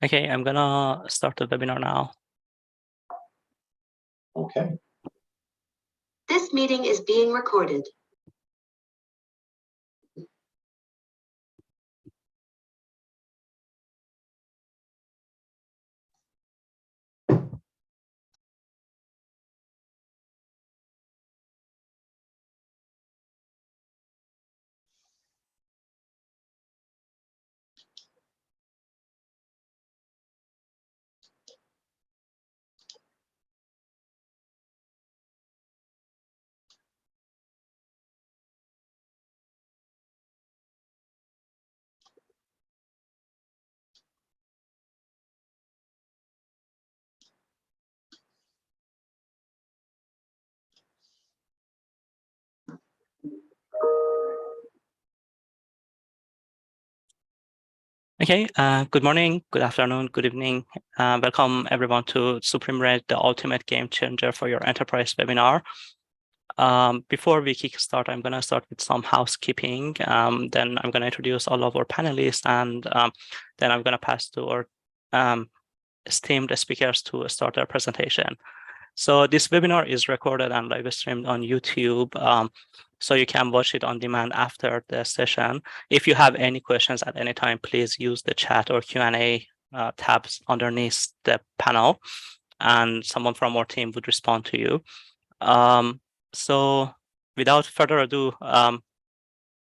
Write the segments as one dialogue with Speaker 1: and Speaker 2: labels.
Speaker 1: Okay, I'm gonna start the webinar now.
Speaker 2: Okay.
Speaker 3: This meeting is being recorded.
Speaker 1: Okay, good morning, good afternoon, good evening. Welcome everyone to SupremeRAID, the ultimate game changer for your enterprise webinar. Before we kickstart, I'm gonna start with some housekeeping. Then I'm gonna introduce all of our panelists, and then I'm gonna pass to our esteemed speakers to start their presentation. So this webinar is recorded and live streamed on YouTube. So you can watch it on demand after the session. If you have any questions at any time, please use the chat or Q&A tabs underneath the panel, and someone from our team would respond to you. So without further ado,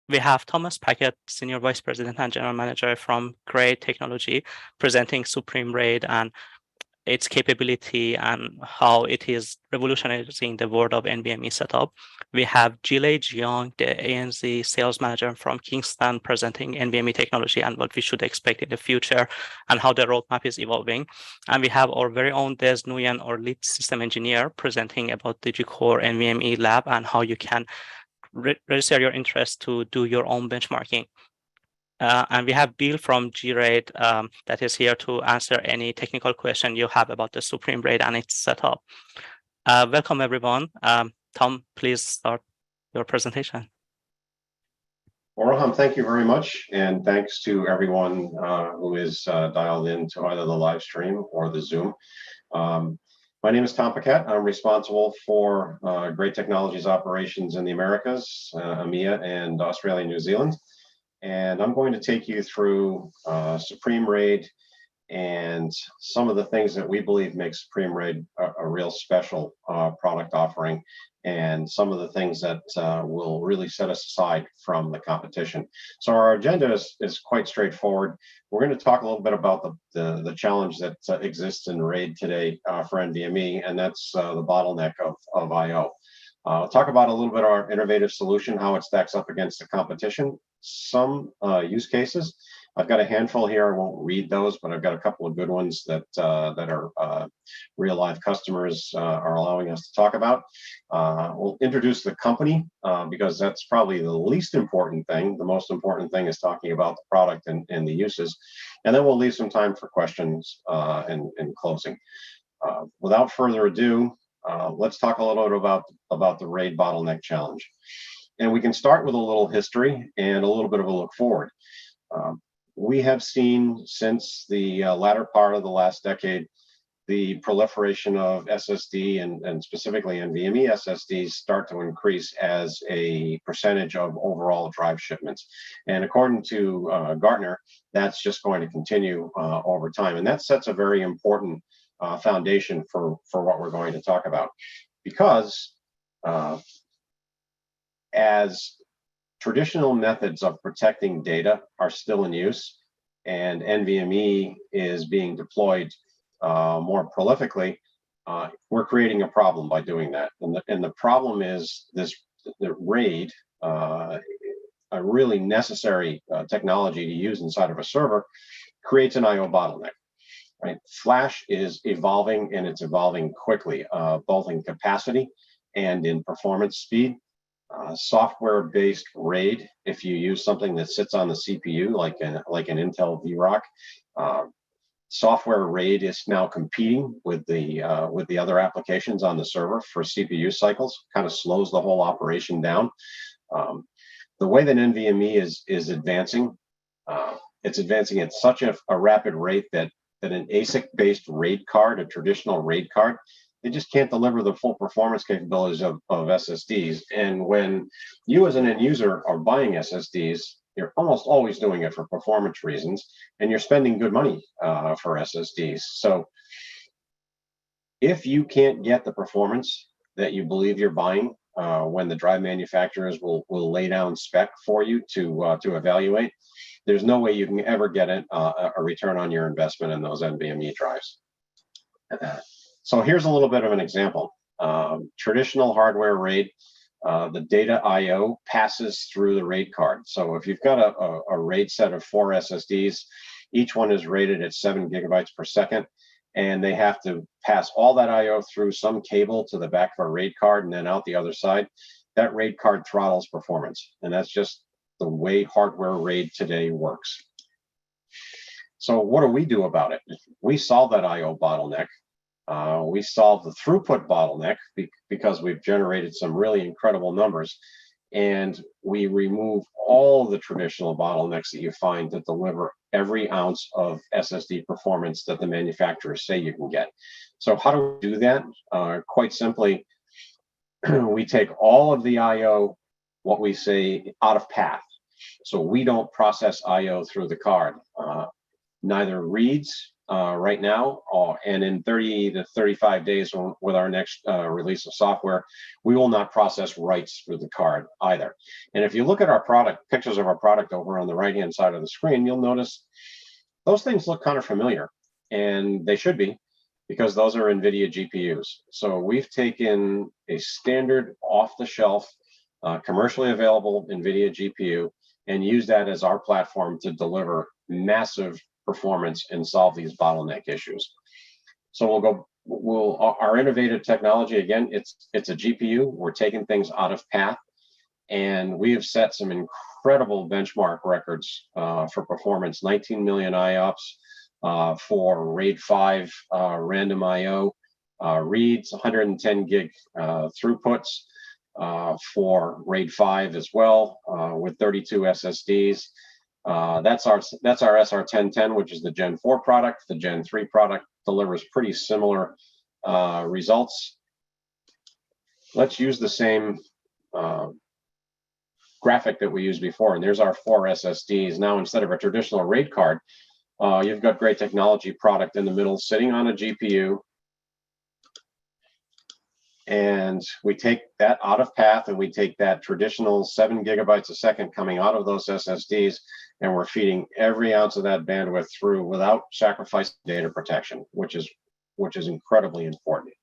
Speaker 1: we have Thomas Packett, Senior Vice President and General Manager from Graid Technology, presenting SupremeRAID and its capability and how it is revolutionizing the world of NVMe setup. We have Jilei Jiang, the ANZ sales manager from Kingston, presenting NVMe technology and what we should expect in the future and how the roadmap is evolving. And we have our very own Des Nguyen, our lead system engineer, presenting about DigiCore NVMe lab and how you can register your interest to do your own benchmarking. And we have Bill from GRAID that is here to answer any technical question you have about the SupremeRAID and its setup. Welcome, everyone. Tom, please start your presentation.
Speaker 2: Well, Roham, thank you very much. And thanks to everyone who is dialed in to either the live stream or the Zoom. My name is Tom Paquette. I'm responsible for Graid Technologies operations in the Americas, EMEA, and Australia and New Zealand. And I'm going to take you through SupremeRAID and some of the things that we believe make SupremeRAID a real special product offering, and some of the things that will really set us aside from the competition. So our agenda is quite straightforward. We're going to talk a little bit about the challenge that exists in RAID today for NVMe, and that's the bottleneck of I/O. Talk about a little bit of our innovative solution, how it stacks up against the competition, some use cases. I've got a handful here. I won't read those, but I've got a couple of good ones that are real life customers are allowing us to talk about. We'll introduce the company because that's probably the least important thing. The most important thing is talking about the product and the uses. And then we'll leave some time for questions and closing. Without further ado, let's talk a little bit about the RAID bottleneck challenge. And we can start with a little history and a little bit of a look forward. We have seen since the latter part of the last decade, the proliferation of SSD and specifically NVMe SSDs start to increase as a percentage of overall drive shipments. And according to Gartner, that's just going to continue over time. And that sets a very important foundation for what we're going to talk about, because as traditional methods of protecting data are still in use and NVMe is being deployed more prolifically, we're creating a problem by doing that. And the problem is the RAID, a really necessary technology to use inside of a server, creates an I/O bottleneck. Right? Flash is evolving, and it's evolving quickly, both in capacity and in performance speed. Software-based RAID, if you use something that sits on the CPU, like an Intel VROC, software RAID is now competing with the other applications on the server for CPU cycles. Kind of slows the whole operation down. The way that NVMe is advancing, it's advancing at such a rapid rate that that an ASIC-based RAID card, a traditional RAID card, they just can't deliver the full performance capabilities of SSDs. And when you as an end user are buying SSDs, you're almost always doing it for performance reasons, and you're spending good money for SSDs. So if you can't get the performance that you believe you're buying, when the drive manufacturers will lay down spec for you to evaluate, there's no way you can ever get a return on your investment in those NVMe drives. So here's a little bit of an example. Traditional hardware RAID, the data I/O passes through the RAID card. So if you've got a RAID set of 4 SSDs, each one is rated at 7 gigabytes per second, and they have to pass all that I/O through some cable to the back of a RAID card and then out the other side. That RAID card throttles performance, and that's just the way hardware RAID today works. So what do we do about it? We solve that I/O bottleneck. We solve the throughput bottleneck because we've generated some really incredible numbers, and we remove all the traditional bottlenecks that you find to deliver every ounce of SSD performance that the manufacturers say you can get. So how do we do that? Quite simply, we take all of the I/O, what we say, out of path. So we don't process I/O through the card. Neither reads right now, and in 30 to 35 days with our next release of software, we will not process writes through the card either. And if you look at our product, pictures of our product over on the right-hand side of the screen, you'll notice those things look kind of familiar, and they should be, because those are NVIDIA GPUs. So we've taken a standard off-the-shelf, commercially available NVIDIA GPU and used that as our platform to deliver massive performance and solve these bottleneck issues. So our innovative technology, again, it's a GPU. We're taking things out of path, and we have set some incredible benchmark records for performance. 19 million IOPS for RAID 5 random IO reads, 110 gig throughputs for RAID 5 as well, with 32 SSDs. That's our SR1010, which is the Gen 4 product. The Gen 3 product delivers pretty similar results. Let's use the same graphic that we used before, and there's our 4 SSDs. Now, instead of a traditional RAID card, you've got Graid Technology product in the middle, sitting on a GPU, and we take that out of path, and we take that traditional 7 gigabytes a second coming out of those SSDs, and we're feeding every ounce of that bandwidth through without sacrificing data protection, which is incredibly important.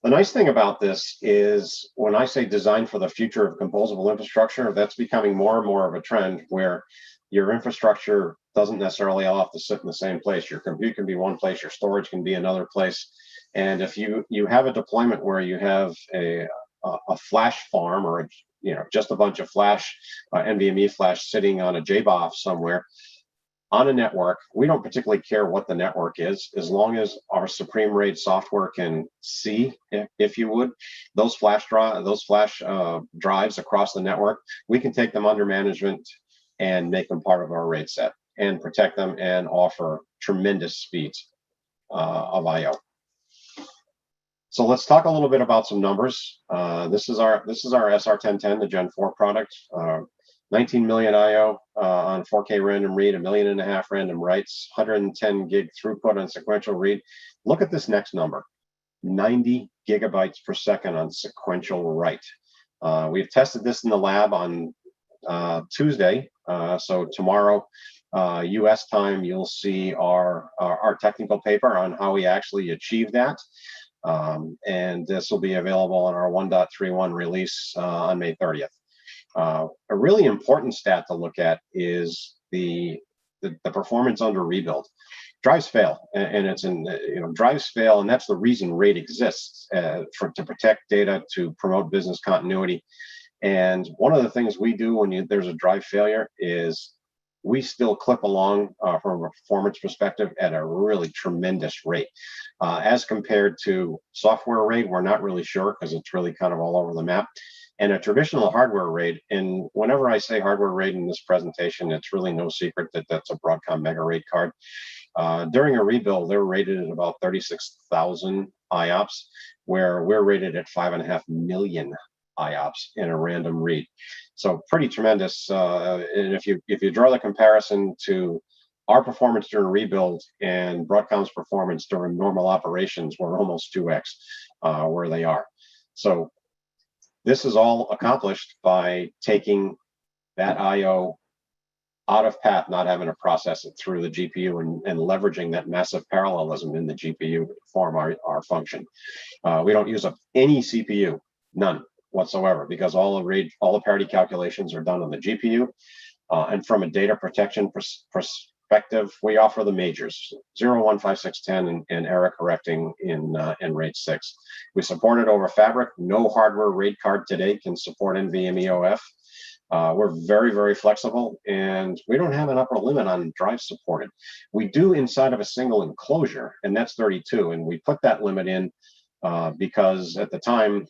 Speaker 2: The nice thing about this is, when I say design for the future of composable infrastructure, that's becoming more and more of a trend, where your infrastructure doesn't necessarily all have to sit in the same place. Your compute can be one place, your storage can be another place. And if you have a deployment where you have a flash farm, or just a bunch of flash, NVMe flash sitting on a JBOF somewhere on a network, we don't particularly care what the network is, as long as our SupremeRAID software can see, if you would, those flash drives across the network. We can take them under management and make them part of our RAID set and protect them and offer tremendous speeds of I/O. So let's talk a little bit about some numbers. This is our SR1010, the Gen 4 product. 19 million I/O on 4K random read, 1.5 million random writes, 110 gig throughput on sequential read. Look at this next number, 90 gigabytes per second on sequential write. We've tested this in the lab on Tuesday, so tomorrow, US time, you'll see our technical paper on how we actually achieve that. And this will be available on our 1.31 release on May 30th. A really important stat to look at is the performance under rebuild. Drives fail, and it's drives fail, and that's the reason RAID exists, to protect data, to promote business continuity. And one of the things we do when there's a drive failure is we still clip along from a performance perspective at a really tremendous rate. As compared to software RAID, we're not really sure, because it's really kind of all over the map. And a traditional hardware RAID, and whenever I say hardware RAID in this presentation, it's really no secret that that's a Broadcom Mega RAID card. During a rebuild, they're rated at about 36,000 IOPS, where we're rated at 5.5 million IOPS in a random read. So pretty tremendous. And if you draw the comparison to our performance during rebuild and Broadcom's performance during normal operations, we're almost 2x where they are. So this is all accomplished by taking that IO out of path, not having to process it through the GPU and leveraging that massive parallelism in the GPU to perform our function. We don't use up any CPU, none whatsoever, because all the parity calculations are done on the GPU. And from a data protection perspective, we offer the majors 0, 1, 5, 6, 10, and error correcting in RAID 6. We support it over Fabric. No hardware RAID card today can support NVMe OF. We're very, very flexible, and we don't have an upper limit on drives supported. We do inside of a single enclosure, and that's 32, and we put that limit in because at the time,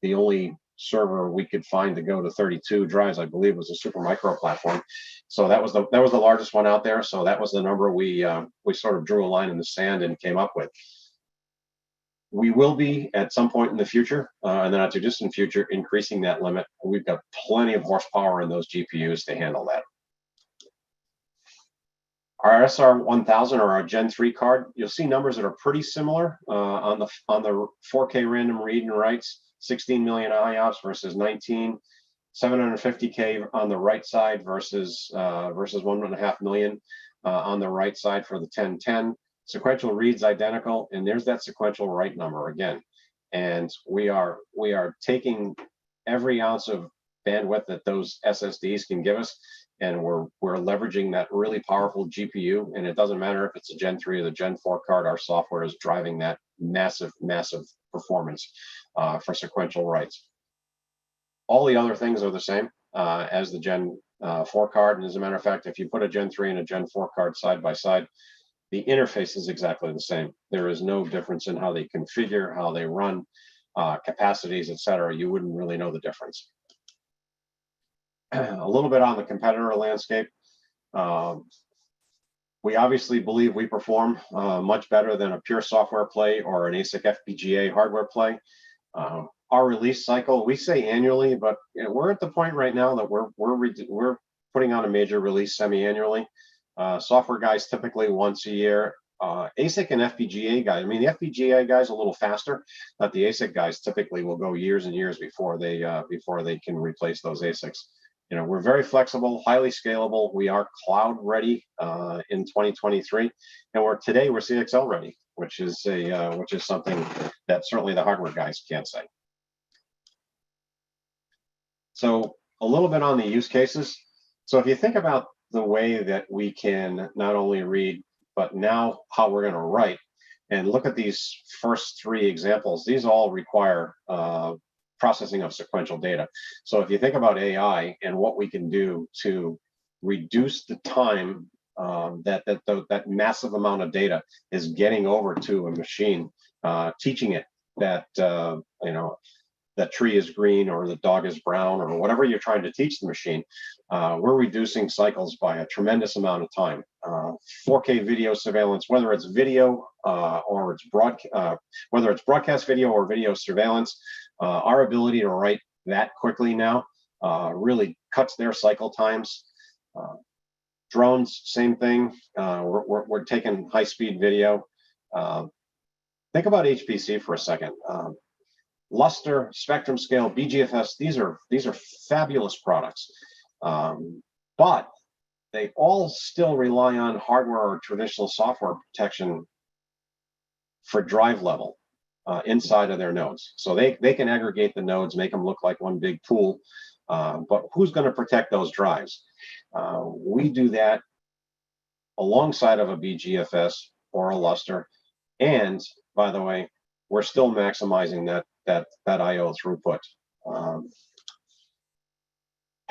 Speaker 2: the only server we could find to go to 32 drives, I believe, was a Supermicro platform. So that was the largest one out there. So that was the number we sort of drew a line in the sand and came up with. We will be at some point in the future, and then not too distant future, increasing that limit. We've got plenty of horsepower in those GPUs to handle that. Our SR1000 or our Gen 3 card, you'll see numbers that are pretty similar on the 4K random read and writes. 16 million IOPS versus 19, 750K on the right side versus 1.5 million on the right side for the 1010. Sequential reads identical, and there's that sequential write number again. And we are taking every ounce of bandwidth that those SSDs can give us, and we're leveraging that really powerful GPU. And it doesn't matter if it's a Gen 3 or the Gen 4 card, our software is driving that massive performance for sequential writes. All the other things are the same as the Gen 4 card. And as a matter of fact, if you put a Gen 3 and a Gen 4 card side by side, the interface is exactly the same. There is no difference in how they configure, how they run, capacities, etc. You wouldn't really know the difference. A little bit on the competitor landscape. We obviously believe we perform much better than a pure software play or an ASIC FPGA hardware play. Our release cycle, we say annually, but we're at the point right now that we're putting on a major release semi-annually. Software guys typically once a year. ASIC and FPGA guys, I mean, the FPGA guys a little faster, but the ASIC guys typically will go years and years before they can replace those ASICs. You know, we're very flexible, highly scalable. We are cloud ready in 2023, and we're CXL ready, which is something that certainly the hardware guys can't say. So a little bit on the use cases. So if you think about the way that we can not only read, but now how we're going to write, and look at these first three examples, these all require processing of sequential data. So if you think about AI and what we can do to reduce the time that massive amount of data is getting over to a machine, teaching it that that tree is green or the dog is brown or whatever you're trying to teach the machine, we're reducing cycles by a tremendous amount of time. 4K video surveillance, whether it's video or it's whether it's broadcast video or video surveillance, our ability to write that quickly now really cuts their cycle times. Drones, same thing. We're taking high-speed video. Think about HPC for a second. Luster, Spectrum Scale, BGFS, these are fabulous products, but they all still rely on hardware or traditional software protection for drive level inside of their nodes. So they can aggregate the nodes, make them look like one big pool, but who's going to protect those drives? We do that alongside of a BGFS or a Luster, and by the way, we're still maximizing that I/O throughput.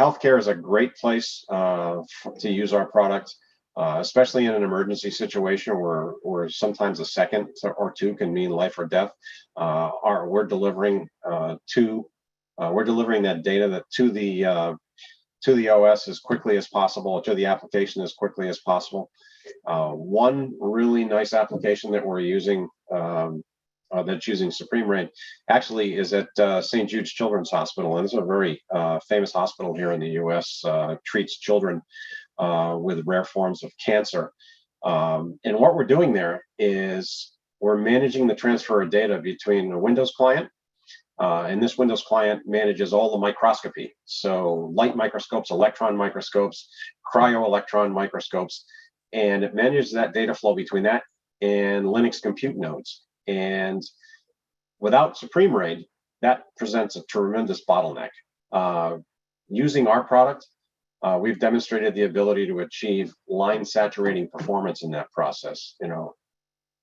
Speaker 2: Healthcare is a great place to use our product, especially in an emergency situation where sometimes a second or two can mean life or death. We're delivering that data to the OS as quickly as possible, to the application as quickly as possible. One really nice application that we're using that's using SupremeRAID actually is at St. Jude's Children's Hospital, and this is a very famous hospital here in the U.S. Treats children with rare forms of cancer. And what we're doing there is we're managing the transfer of data between a Windows client, and this Windows client manages all the microscopy. So light microscopes, electron microscopes, cryo-electron microscopes, and it manages that data flow between that and Linux compute nodes. And without SupremeRAID, that presents a tremendous bottleneck. Using our product, we've demonstrated the ability to achieve line saturating performance in that process,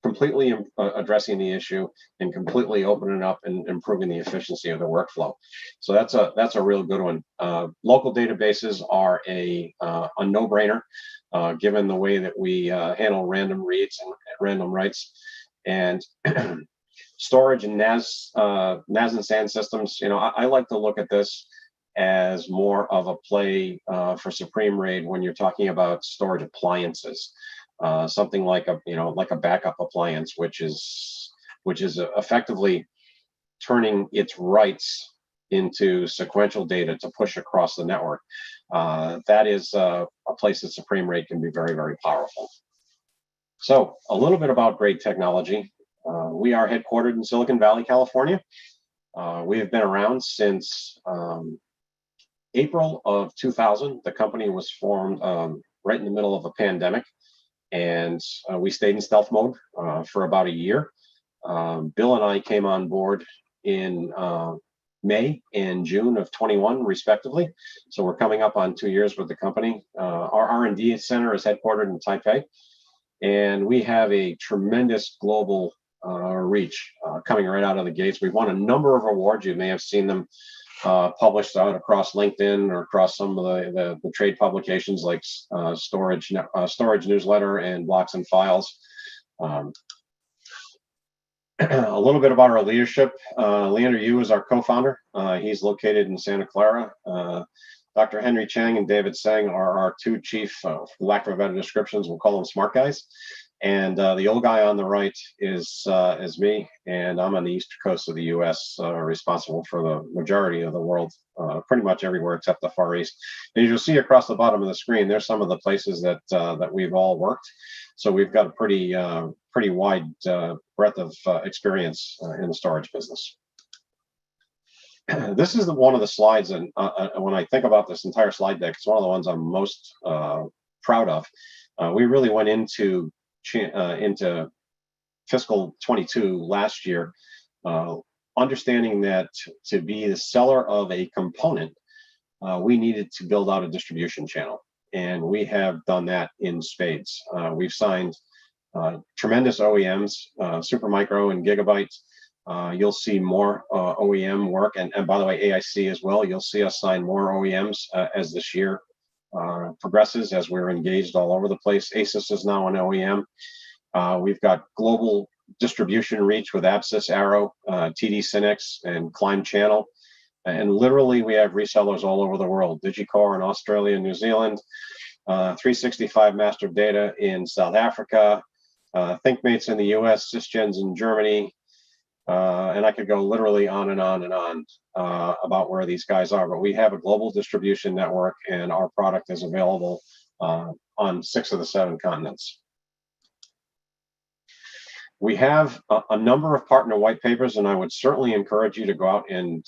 Speaker 2: completely addressing the issue and completely opening up and improving the efficiency of the workflow. So that's a real good one. Local databases are a no-brainer, given the way that we handle random reads and random writes. And storage and NAS and SAN systems, I like to look at this as more of a play for SupremeRAID when you're talking about storage appliances. Something like a backup appliance, which is effectively turning its writes into sequential data to push across the network. That is a place that SupremeRAID can be very, very powerful. So a little bit about Graid Technology. We are headquartered in Silicon Valley, California. We have been around since April of 2000. The company was formed right in the middle of a pandemic, and we stayed in stealth mode for about a year. Bill and I came on board in May and June of 21, respectively. So we're coming up on 2 years with the company. Our R&D center is headquartered in Taipei, and we have a tremendous global reach coming right out of the gates. We've won a number of awards. You may have seen them published out across LinkedIn or across some of the trade publications like Storage Newsletter and Blocks and Files. A little bit about our leadership. Leander Yu is our co-founder. He's located in Santa Clara. Dr. Henry Chang and David Seng are our two chief, for lack of better descriptions, we'll call them smart guys. And the old guy on the right is me, and I'm on the east coast of the U.S., responsible for the majority of the world, pretty much everywhere except the Far East. And you'll see across the bottom of the screen, there's some of the places that we've all worked. So we've got a pretty wide breadth of experience in the storage business. This is one of the slides, and when I think about this entire slide deck, it's one of the ones I'm most proud of. We really went into fiscal 22 last year, understanding that to be the seller of a component, we needed to build out a distribution channel, and we have done that in spades. We've signed tremendous OEMs, Supermicro and Gigabyte. You'll see more OEM work, and by the way, AIC as well. You'll see us sign more OEMs as this year progresses, as we're engaged all over the place. Asus is now an OEM. We've got global distribution reach with Absys, Arrow, TD Synnex, and Climb Channel. And literally, we have resellers all over the world. Digicore in Australia and New Zealand, 365 Master Data in South Africa, ThinkMates in the US, Sysgens in Germany, and I could go literally on and on and on about where these guys are. But we have a global distribution network, and our product is available on 6 of the 7 continents. We have a number of partner white papers, and I would certainly encourage you to go out and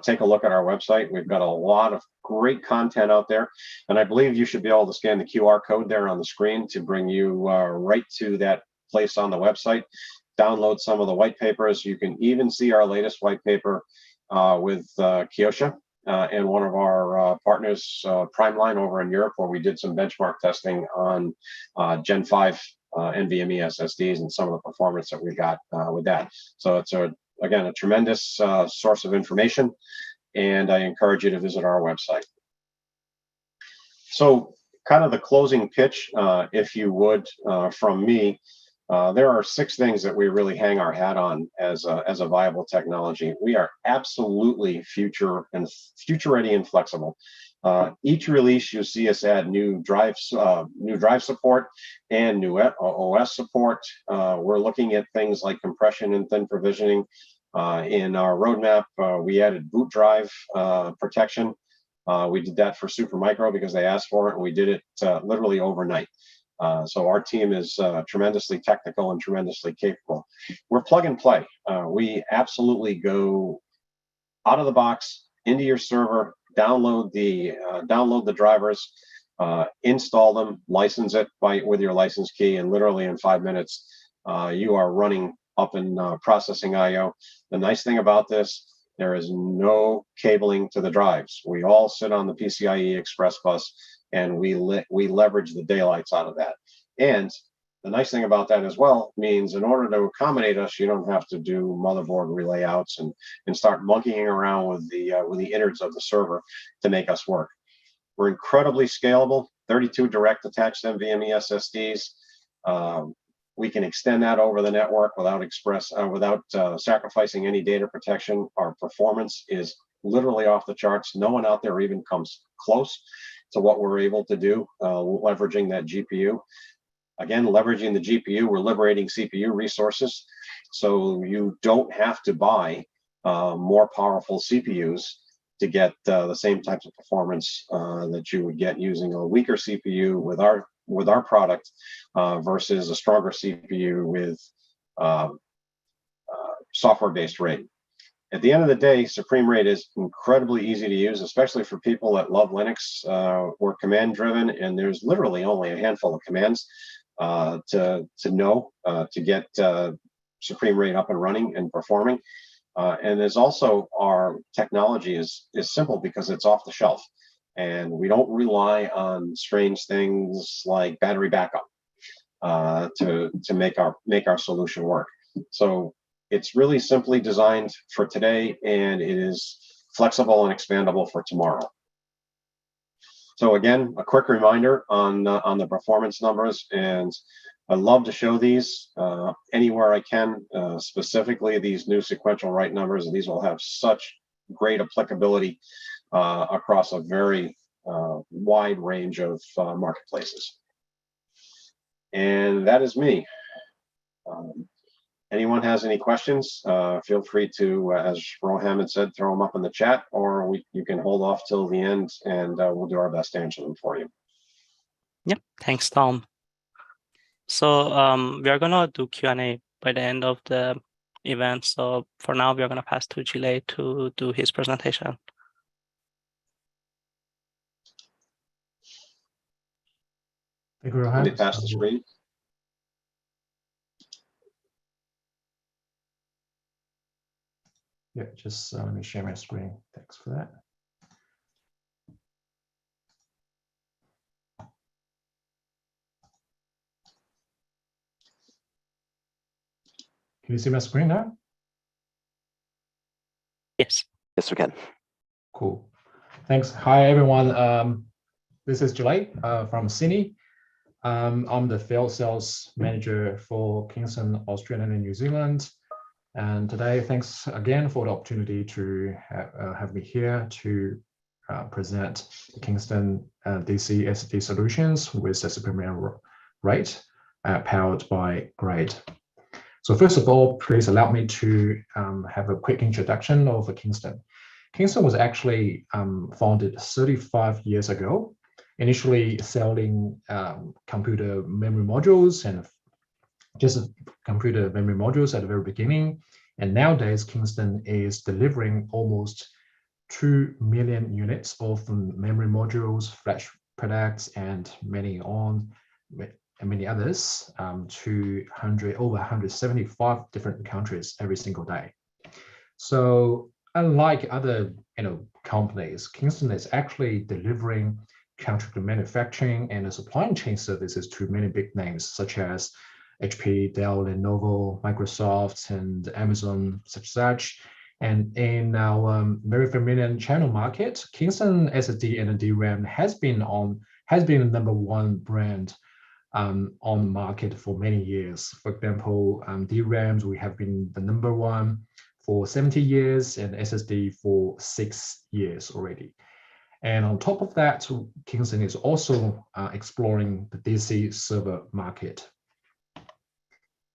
Speaker 2: take a look at our website. We've got a lot of great content out there, and I believe you should be able to scan the QR code there on the screen to bring you right to that place on the website. Download some of the white papers. You can even see our latest white paper with Kyosha and one of our partners, Primeline, over in Europe, where we did some benchmark testing on Gen 5 NVMe SSDs and some of the performance that we got with that. So it's, again, a tremendous source of information, and I encourage you to visit our website. So kind of the closing pitch, if you would, from me. There are 6 things that we really hang our hat on as a viable technology. We are absolutely future ready and flexible. Each release, you see us add new drive support and new OS support. We're looking at things like compression and thin provisioning. In our roadmap, we added boot drive protection. We did that for Supermicro because they asked for it, and we did it literally overnight. So our team is tremendously technical and tremendously capable. We're plug and play. We absolutely go out of the box into your server, download the drivers, install them, license it with your license key, and literally in 5 minutes, you are running up and processing I/O. The nice thing about this, there is no cabling to the drives. We all sit on the PCIe Express bus, and we leverage the daylights out of that. And the nice thing about that as well means in order to accommodate us, you don't have to do motherboard relayouts and start monkeying around with the innards of the server to make us work. We're incredibly scalable, 32 direct attached NVMe SSDs. We can extend that over the network without sacrificing any data protection. Our performance is literally off the charts. No one out there even comes close to what we're able to do leveraging that GPU. Again, leveraging the GPU, we're liberating CPU resources. So you don't have to buy more powerful CPUs to get the same types of performance that you would get using a weaker CPU with our product versus a stronger CPU with software-based RAID. At the end of the day, SupremeRAID is incredibly easy to use, especially for people that love Linux. We're command-driven, and there's literally only a handful of commands to get SupremeRAID up and running and performing. And there's also our technology is simple because it's off the shelf, and we don't rely on strange things like battery backup to make our solution work. So it's really simply designed for today, and it is flexible and expandable for tomorrow. So again, a quick reminder on the performance numbers, and I love to show these anywhere I can, specifically these new sequential write numbers. These will have such great applicability across a very wide range of marketplaces. And that is me. Anyone has any questions, feel free to, as Roham had said, throw them up in the chat, or you can hold off till the end, and we'll do our best to answer them for you.
Speaker 1: Yep, thanks, Tom. So we are going to do Q&A by the end of the event. So for now, we are going to pass to Gile to do his presentation.
Speaker 4: Thank you, Rohan.
Speaker 2: Let me pass the screen.
Speaker 4: Yeah, just let me share my screen. Thanks for that. Can you see my screen now?
Speaker 1: Yes.
Speaker 5: Yes, we can.
Speaker 4: Cool. Thanks. Hi, everyone. This is Gile from Sydney. I'm the field sales manager for Kingston, Australia, and New Zealand. And today, thanks again for the opportunity to have me here to present the Kingston DC SSD solutions with the SupremeRAID powered by Graid. So first of all, please allow me to have a quick introduction of Kingston. Kingston was actually founded 35 years ago, initially selling computer memory modules and just computer memory modules at the very beginning. And nowadays, Kingston is delivering almost 2 million units of memory modules, flash products, and many others to over 175 different countries every single day. So unlike other companies, Kingston is actually delivering contract manufacturing and supply chain services to many big names such as HP, Dell, Lenovo, Microsoft, and Amazon, such. And in our very familiar channel market, Kingston SSD and DRAM has been the number one brand on the market for many years. For example, DRAMs, we have been the number one for 70 years and SSD for 6 years already. And on top of that, Kingston is also exploring the DC server market.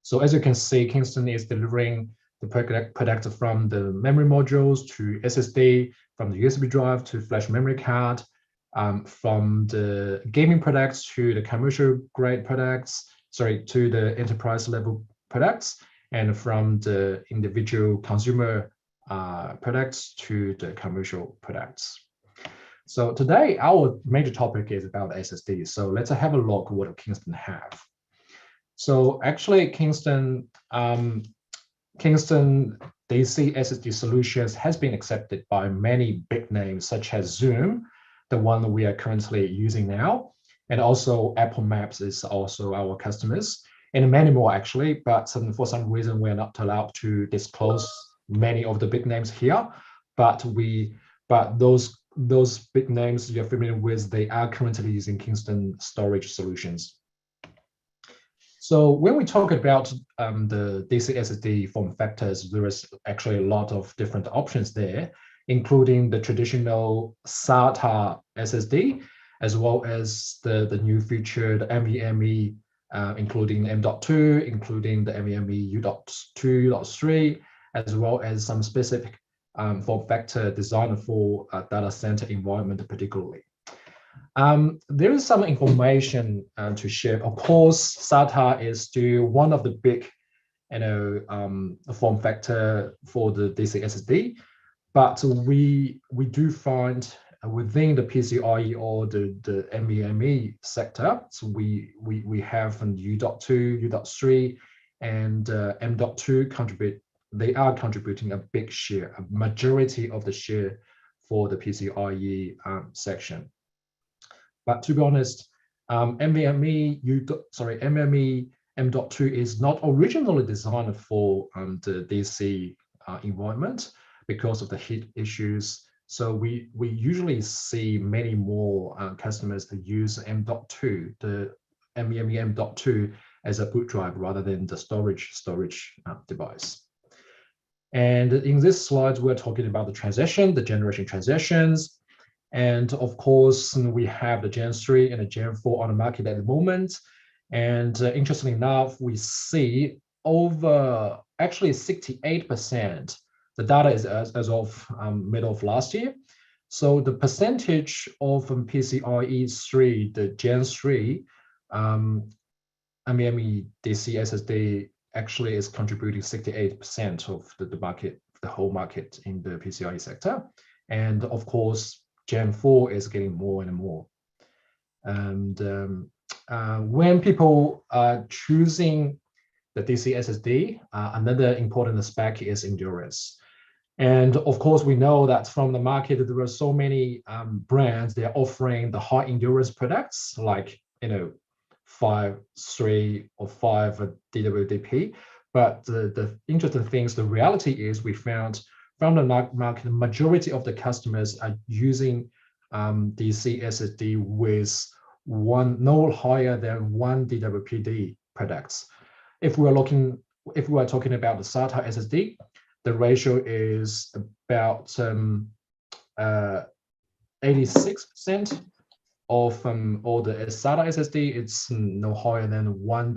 Speaker 4: So as you can see, Kingston is delivering the product from the memory modules to SSD, from the USB drive to flash memory card, from the gaming products to the commercial grade products, to the enterprise level products, and from the individual consumer products to the commercial products. So today, our major topic is about SSD. So let's have a look at what Kingston have. So actually, Kingston DC SSD solutions has been accepted by many big names such as Zoom, the one we are currently using now, and also Apple Maps is also our customers, and many more actually, but for some reason we're not allowed to disclose many of the big names here, but those big names you're familiar with, they are currently using Kingston storage solutions. So when we talk about the DC SSD form factors, there is actually a lot of different options there, including the traditional SATA SSD, as well as the new featured NVMe, including M.2, including the NVMe U.2.3, as well as some specific form factor designed for a data center environment particularly. There is some information to share. Of course, SATA is still one of the big, form factor for the DC SSD, but we do find within the PCIe or the NVMe sector, so we have U.2, U.3, and M.2 contribute. They are contributing a big share, a majority of the share for the PCIe section. But to be honest, NVMe M.2 is not originally designed for the DC environment because of the heat issues. So we usually see many more customers that use M.2, the NVMe M.2 as a boot drive rather than the storage device. And in this slide, we're talking about the generation transitions. And of course, we have the Gen 3 and the Gen 4 on the market at the moment. And interestingly enough, we see over actually 68%. The data is as of middle of last year. So the percentage of PCIe 3, the Gen 3, NVMe DC SSD actually is contributing 68% of the market, the whole market in the PCIe sector. And of course, Gen 4 is getting more and more. And when people are choosing the DC SSD, another important spec is endurance. And of course, we know that from the market, there are so many brands, they are offering the high endurance products like, 5, 3, or 5 DWDP. But the interesting things, the reality is we found from the market, the majority of the customers are using DC SSD with no higher than 1 DWPD products. If we are talking about the SATA SSD, the ratio is about 86% of all the SATA SSD. It's no higher than 1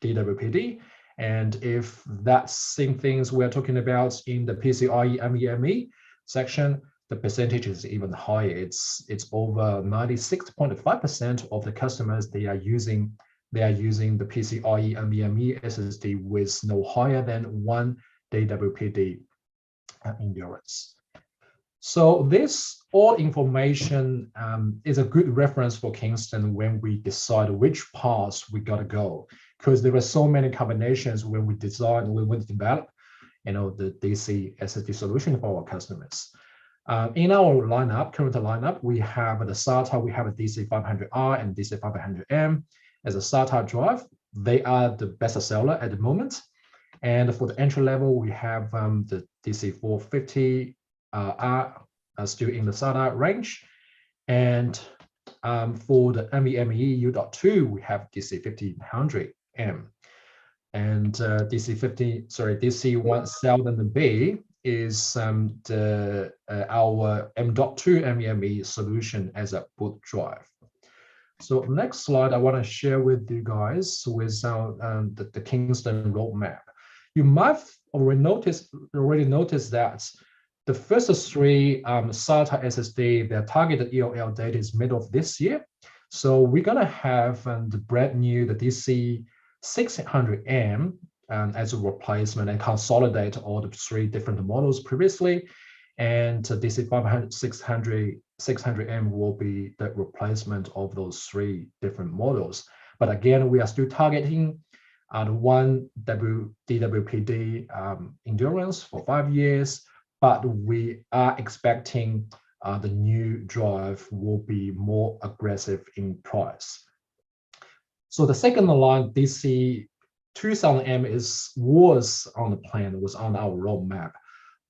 Speaker 4: DWPD. And if that same things we're talking about in the PCIe NVMe section, the percentage is even higher. It's over 96.5% of the customers they are using the PCIe NVMe SSD with no higher than 1 DWPD endurance. So this all information is a good reference for Kingston when we decide which paths we gotta go, because there are so many combinations when we develop, the DC SSD solution for our customers. In our current lineup, we have the SATA, we have a DC500R and DC500M as a SATA drive. They are the best seller at the moment. And for the entry level, we have the DC450R still in the SATA range. And for the NVMe U.2, we have DC1500M. And DC1000B is our M.2 NVMe solution as a boot drive. So next slide, I want to share with you guys with the Kingston roadmap. You might already notice that the first three SATA SSD, their targeted EOL date is middle of this year. So we're gonna have the brand new, the DC 600M as a replacement and consolidate all the three different models previously. And DC 500, 600M will be the replacement of those three different models. But again, we are still targeting the one DWPD endurance for 5 years, but we are expecting the new drive will be more aggressive in price. So the second line, DC 2000M was on the plan, was on our roadmap.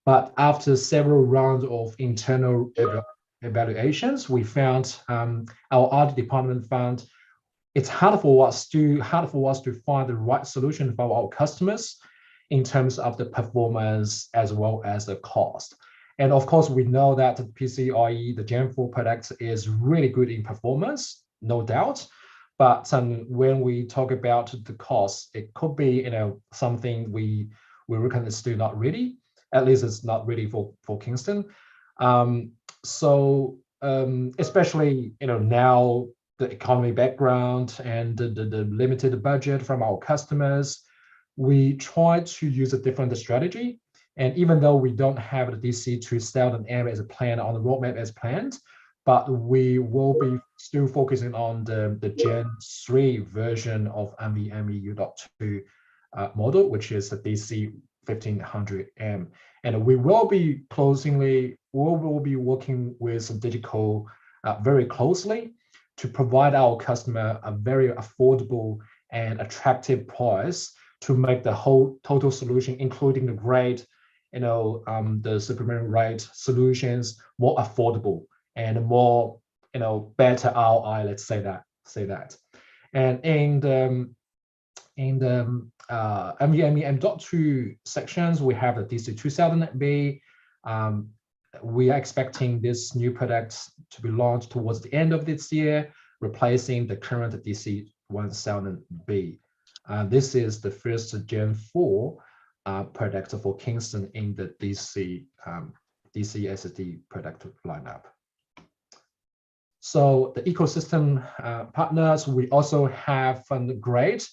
Speaker 4: But after several rounds of internal evaluations, we found, our R&D department found it's hard for us to find the right solution for our customers in terms of the performance as well as the cost. And of course, we know that the PCIe, the Gen 4 product is really good in performance, no doubt. But when we talk about the cost, it could be something we reckon is still not ready. At least it's not ready for Kingston. Especially now the economy background and the limited budget from our customers, we try to use a different strategy. And even though we don't have the DC 2000M as a plan on the roadmap as planned, but we will be still focusing on the Gen 3 version of NVMe U.2 model, which is the DC 1500M. And we will be working with Digital very closely to provide our customer a very affordable and attractive price to make the whole total solution, including the Graid, the SupremeRAID solutions, more affordable and more, better ROI. Let's say that. And in the NVMe M.2 sections, we have the DC 2000B. We are expecting this new product to be launched towards the end of this year, replacing the current DC 1000B. This is the first Gen 4 product for Kingston in the DC SSD product lineup. So the ecosystem partners, we also have Graid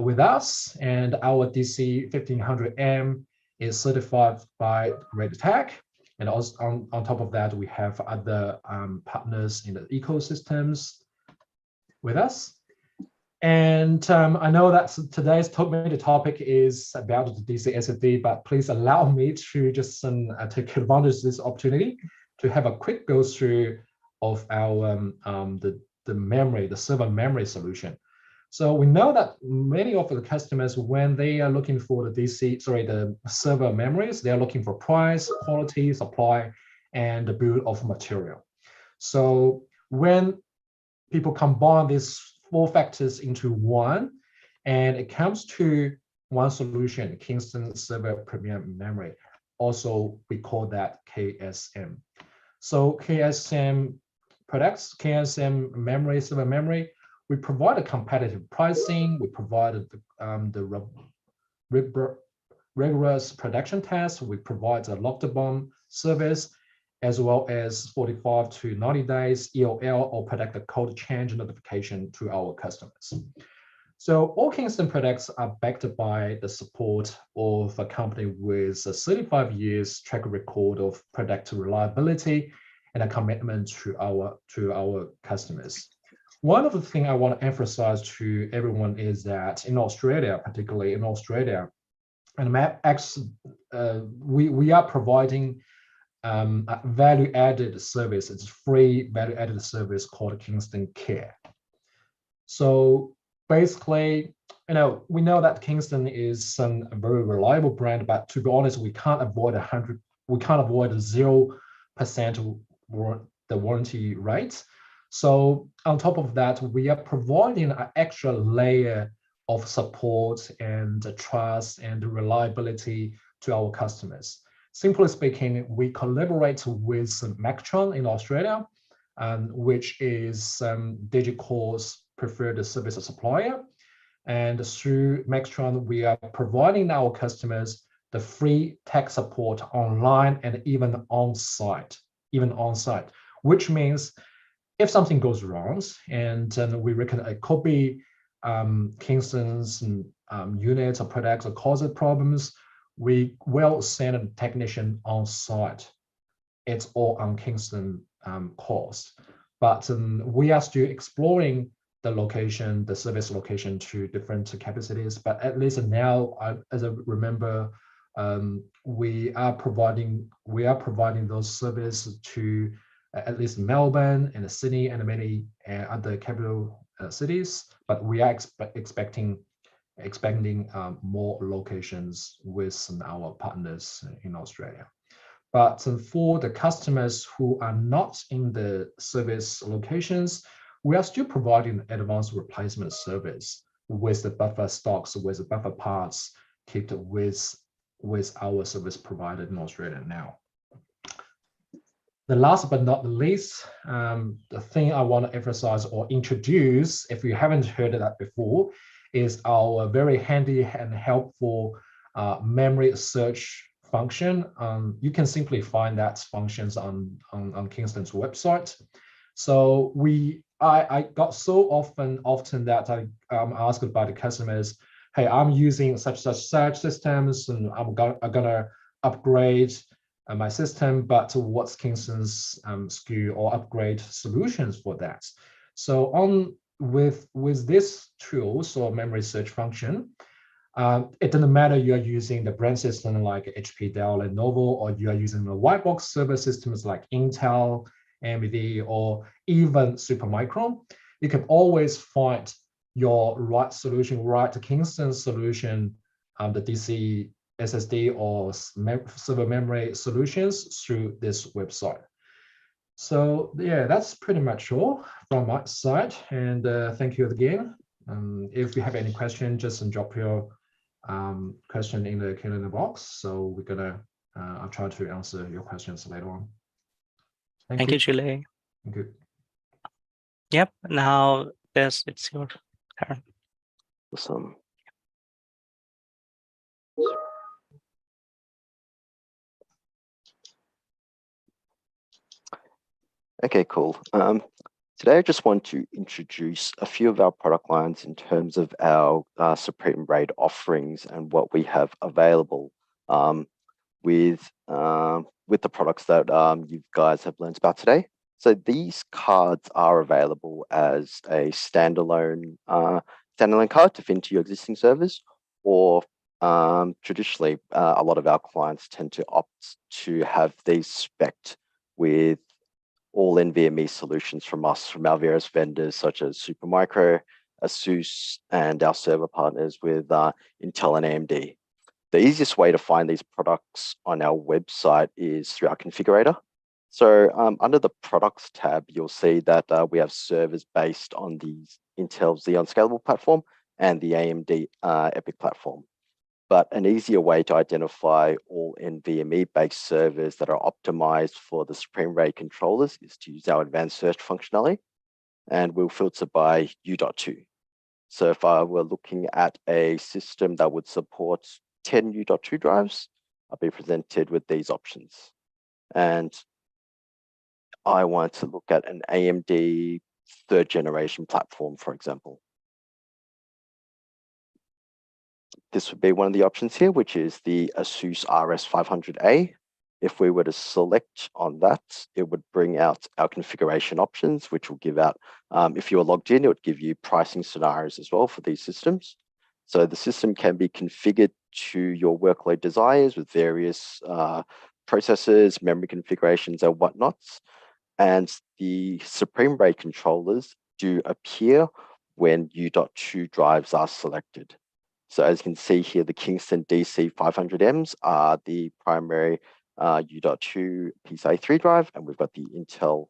Speaker 4: with us, and our DC 1500M is certified by Graid Tech. And also on top of that, we have other partners in the ecosystems with us. And I know that today's topic is about the DC SSD, but please allow me to just take advantage of this opportunity to have a quick go through of our the server memory solution. So we know that many of the customers, when they are looking for the server memories, they are looking for price, quality, supply, and the bill of material. So when people combine these 4 factors into one, and it comes to one solution, Kingston Server Premium Memory. Also, we call that KSM. So KSM products, KSM memory, server memory, we provide a competitive pricing. We provided the rigorous production tests. We provide a locked-bomb service, as well as 45 to 90 days EOL or product code change notification to our customers. So all Kingston products are backed by the support of a company with a 35 years track record of product reliability and a commitment to our customers. One of the things I want to emphasize to everyone is that in Australia, particularly in Australia, and we are providing a value-added service. It's a free value-added service called Kingston Care. So basically, we know that Kingston is a very reliable brand, but to be honest, we can't avoid 0% the warranty rate. So on top of that, we are providing an extra layer of support and trust and reliability to our customers. Simply speaking, we collaborate with Mactron in Australia, which is Digicor's preferred service supplier. And through Mactron, we are providing our customers the free tech support online and even on site, which means if something goes wrong and we reckon it could be Kingston's units or products that cause problems, we will send a technician on site. It's all on Kingston cost. But we are still exploring the location, the service location to different capacities. But at least now, as I remember, we are providing those services to at least Melbourne and Sydney and many other capital cities. But we are expecting expanding more locations with our partners in Australia. But for the customers who are not in the service locations, we are still providing advanced replacement service with the buffer stocks, with the buffer parts kept with our service provider in Australia now. The last but not the least, the thing I want to emphasize or introduce, if you haven't heard of that before, is our very handy and helpful memory search function. You can simply find that functions on Kingston's website. So I got so often that I'm asked by the customers, hey, I'm using such systems and I'm gonna upgrade my system, but what's Kingston's SKU or upgrade solutions for that? So with this tool, so memory search function, it doesn't matter you're using the brand system like HP, Dell, Lenovo, or you are using the white box server systems like Intel, AMD, or even Supermicro. You can always find your right solution, right Kingston solution, the DC SSD or server memory solutions through this website. So yeah, that's pretty much all from my side. And thank you again. If you have any question, just drop your question in the Q&A box. So we're gonna, I'll try to answer your questions later on.
Speaker 1: Thank you, Julie.
Speaker 4: Thank you.
Speaker 1: Yep. Now it's your turn.
Speaker 5: Awesome. Okay, cool. Today I just want to introduce a few of our product lines in terms of our SupremeRAID offerings and what we have available with the products that you guys have learned about today. So these cards are available as a standalone card to fit into your existing servers, or traditionally a lot of our clients tend to opt to have these spec'd with all NVMe solutions from us, from our various vendors such as Supermicro, ASUS, and our server partners with Intel and AMD. The easiest way to find these products on our website is through our configurator. So under the products tab, you'll see that we have servers based on the Intel Xeon Scalable platform and the AMD EPYC platform. But an easier way to identify all NVMe-based servers that are optimized for the SupremeRAID controllers is to use our advanced search functionality, and we'll filter by U.2. So if I were looking at a system that would support 10 U.2 drives, I'll be presented with these options. And I want to look at an AMD 3rd generation platform, for example. This would be one of the options here, which is the ASUS RS500A. If we were to select on that, it would bring out our configuration options, which will give out, if you were logged in, it would give you pricing scenarios as well for these systems. So the system can be configured to your workload desires with various processors, memory configurations, and whatnots. And the SupremeRAID controllers do appear when U.2 drives are selected. So as you can see here, the Kingston DC 500Ms are the primary U.2 PCIe 3 drive, and we've got the Intel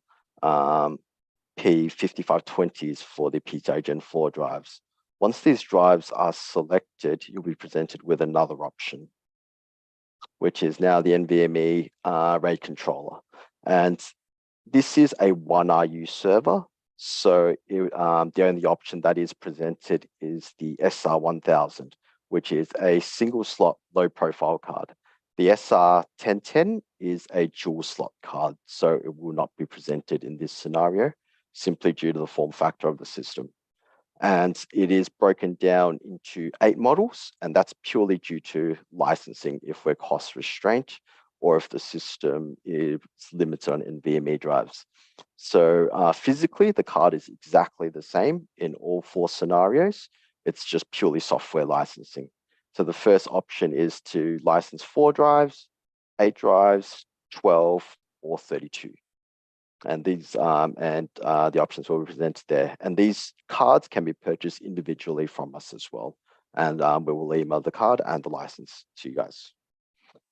Speaker 5: P5520s for the PCIe Gen 4 drives. Once these drives are selected, you'll be presented with another option. which is now the NVMe RAID controller. And this is a 1RU server. So the only option that is presented is the SR1000, which is a single slot low profile card. The SR1010 is a dual slot card, so it will not be presented in this scenario, simply due to the form factor of the system. And it is broken down into 8 models, and that's purely due to licensing if we're cost restraint or if the system is limited on NVMe drives. So physically, the card is exactly the same in all 4 scenarios. It's just purely software licensing. So the first option is to license 4 drives, 8 drives, 12, or 32. And these the options will be presented there. And these cards can be purchased individually from us as well. And we will email the card and the license to you guys.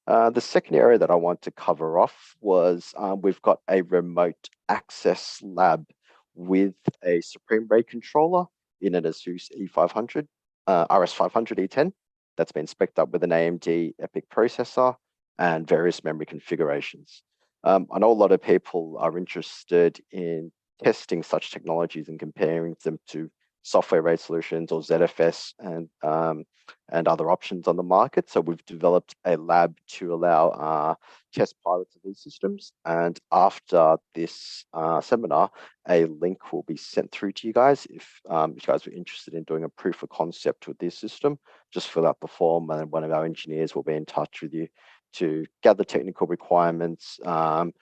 Speaker 5: The second area that I want to cover off was we've got a remote access lab with a SupremeRAID controller in an ASUS E500, RS500 E10 that's been spec'd up with an AMD EPYC processor and various memory configurations. I know a lot of people are interested in testing such technologies and comparing them to software RAID solutions or ZFS and other options on the market. So we've developed a lab to allow test pilots of these systems. And after this seminar, a link will be sent through to you guys. If you guys are interested in doing a proof of concept with this system, just fill out the form and one of our engineers will be in touch with you to gather technical requirements and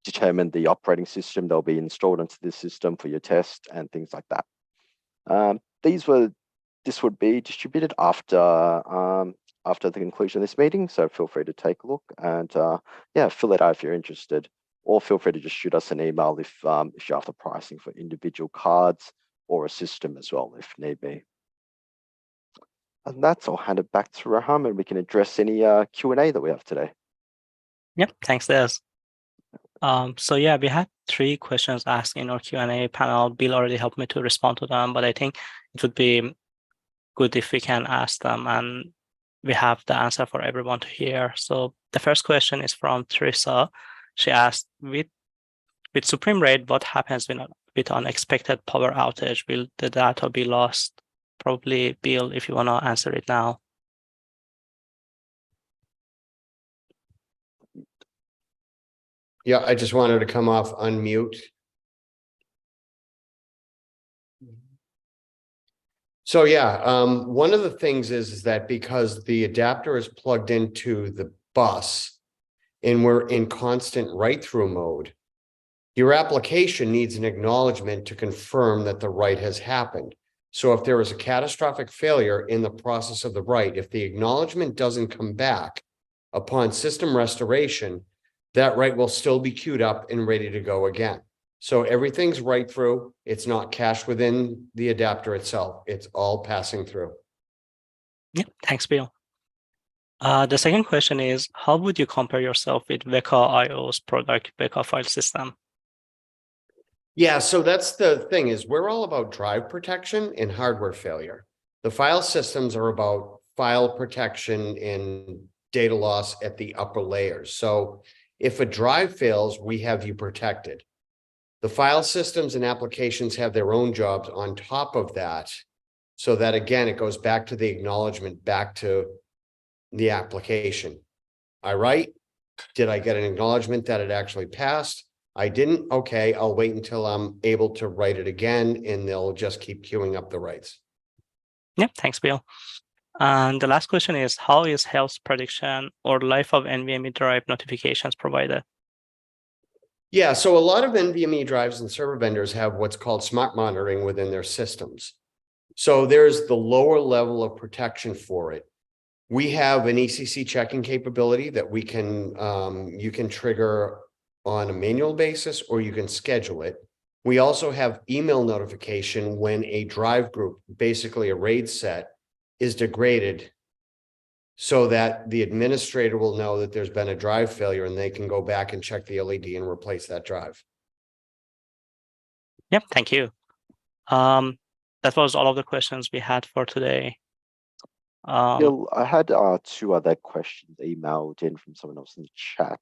Speaker 5: determine the operating system that'll be installed into this system for your test and things like that. This would be distributed after the conclusion of this meeting, so feel free to take a look and yeah, fill it out if you're interested, or feel free to just shoot us an email if you're after pricing for individual cards or a system as well, if need be. And that's, I'll hand it back to Raham and we can address any Q&A that we have today.
Speaker 1: Yep, thanks, Des. So yeah, we had 3 questions asked in our Q&A panel. Bill already helped me to respond to them, but I think it would be good if we can ask them and we have the answer for everyone to hear. So the first question is from Teresa. She asked, with SupremeRAID, what happens with unexpected power outage? Will the data be lost? Probably Bill, if you want to answer it now.
Speaker 6: Yeah, I just wanted to come off unmute. So yeah, one of the things is that because the adapter is plugged into the bus and we're in constant write-through mode, your application needs an acknowledgement to confirm that the write has happened. So if there is a catastrophic failure in the process of the write, if the acknowledgement doesn't come back upon system restoration, that write will still be queued up and ready to go again. So everything's write through. It's not cached within the adapter itself. It's all passing through.
Speaker 1: Yeah, thanks, Bill. The second question is, how would you compare yourself with Weka.io's product Weka file system?
Speaker 6: Yeah, so that's the thing is we're all about drive protection and hardware failure. The file systems are about file protection and data loss at the upper layers. So if a drive fails, we have you protected. The file systems and applications have their own jobs on top of that. So that again, it goes back to the acknowledgement, back to the application. I write, did I get an acknowledgement that it actually passed? I didn't. Okay, I'll wait until I'm able to write it again and they'll just keep queuing up the writes.
Speaker 1: Yeah, thanks, Bill. And the last question is, how is health prediction or life of NVMe drive notifications provided?
Speaker 6: Yeah, so a lot of NVMe drives and server vendors have what's called smart monitoring within their systems. So there's the lower level of protection for it. We have an ECC checking capability that we can, you can trigger on a manual basis, or you can schedule it. We also have email notification when a drive group, basically a RAID set, is degraded so that the administrator will know that there's been a drive failure and they can go back and check the LED and replace that drive.
Speaker 1: Yep, thank you. That was all of the questions we had for today.
Speaker 5: Bill, I had two other questions emailed in from someone else in the chat.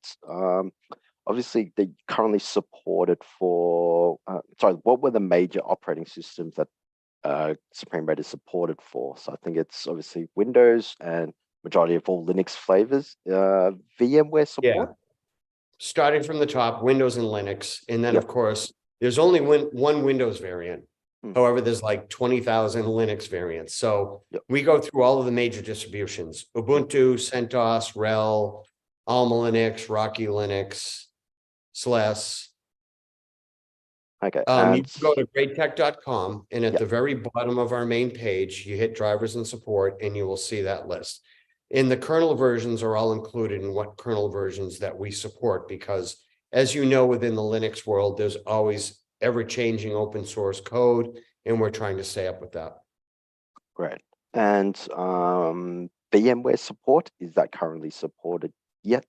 Speaker 5: Obviously, they currently supported for, sorry, what were the major operating systems that SupremeRAID is supported for? So I think it's obviously Windows and majority of all Linux flavors. VMware support?
Speaker 6: Starting from the top, Windows and Linux. And then,
Speaker 5: Yep.
Speaker 6: of course, there's only one Windows variant. However, there's like 20,000 Linux variants. So we go through all of the major distributions: Ubuntu, CentOS, RHEL, Alma Linux, Rocky Linux, SLES.
Speaker 5: Okay.
Speaker 6: You can go to graidtech.com, and at the very bottom of our main page, you hit drivers and support, and you will see that list. And the kernel versions are all included in what kernel versions that we support, because as you know, within the Linux world, there's always ever-changing open source code, and we're trying to stay up with that.
Speaker 5: Great. And VMware support, is that currently supported yet?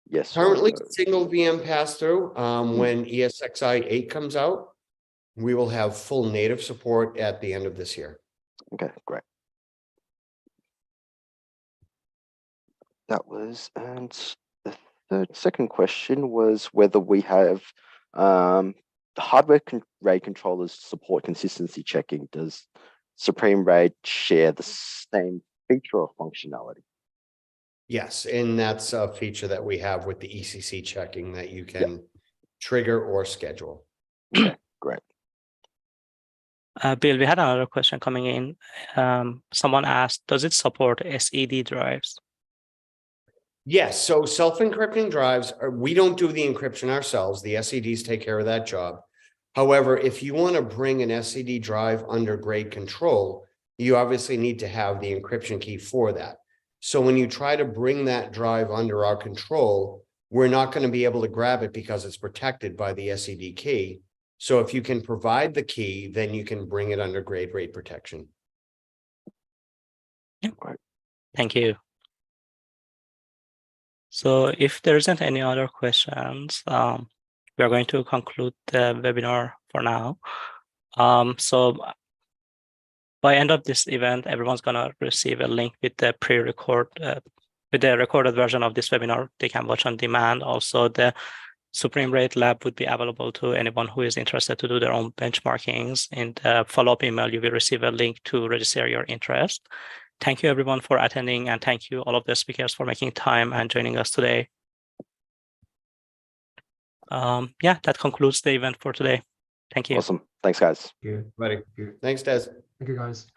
Speaker 5: Yes.
Speaker 6: Currently, single VM pass-through. When ESXi 8 comes out, we will have full native support at the end of this year.
Speaker 5: Okay, great. That was, and the second question was whether we have hardware RAID controllers support consistency checking. Does SupremeRAID share the same feature or functionality?
Speaker 6: Yes, and that's a feature that we have with the ECC checking that you can trigger or schedule.
Speaker 5: Okay, great.
Speaker 1: Bill, we had another question coming in. Someone asked, does it support SED drives?
Speaker 6: Yes, so self-encrypting drives, we don't do the encryption ourselves. The SEDs take care of that job. However, if you want to bring an SED drive under Graid control, you obviously need to have the encryption key for that. So when you try to bring that drive under our control, we're not going to be able to grab it because it's protected by the SED key. So if you can provide the key, then you can bring it under Graid RAID protection.
Speaker 1: Yeah. Thank you. So if there isn't any other questions, we are going to conclude the webinar for now. So by end of this event, everyone's gonna receive a link with the with the recorded version of this webinar. They can watch on demand. Also, the SupremeRAID lab would be available to anyone who is interested to do their own benchmarkings. In the follow-up email, you will receive a link to register your interest. Thank you everyone for attending, and thank you all of the speakers for making time and joining us today. Yeah, that concludes the event for today. Thank you.
Speaker 5: Awesome. Thanks, guys.
Speaker 4: Thank you.
Speaker 6: Thanks, Des.
Speaker 4: Thank you, guys.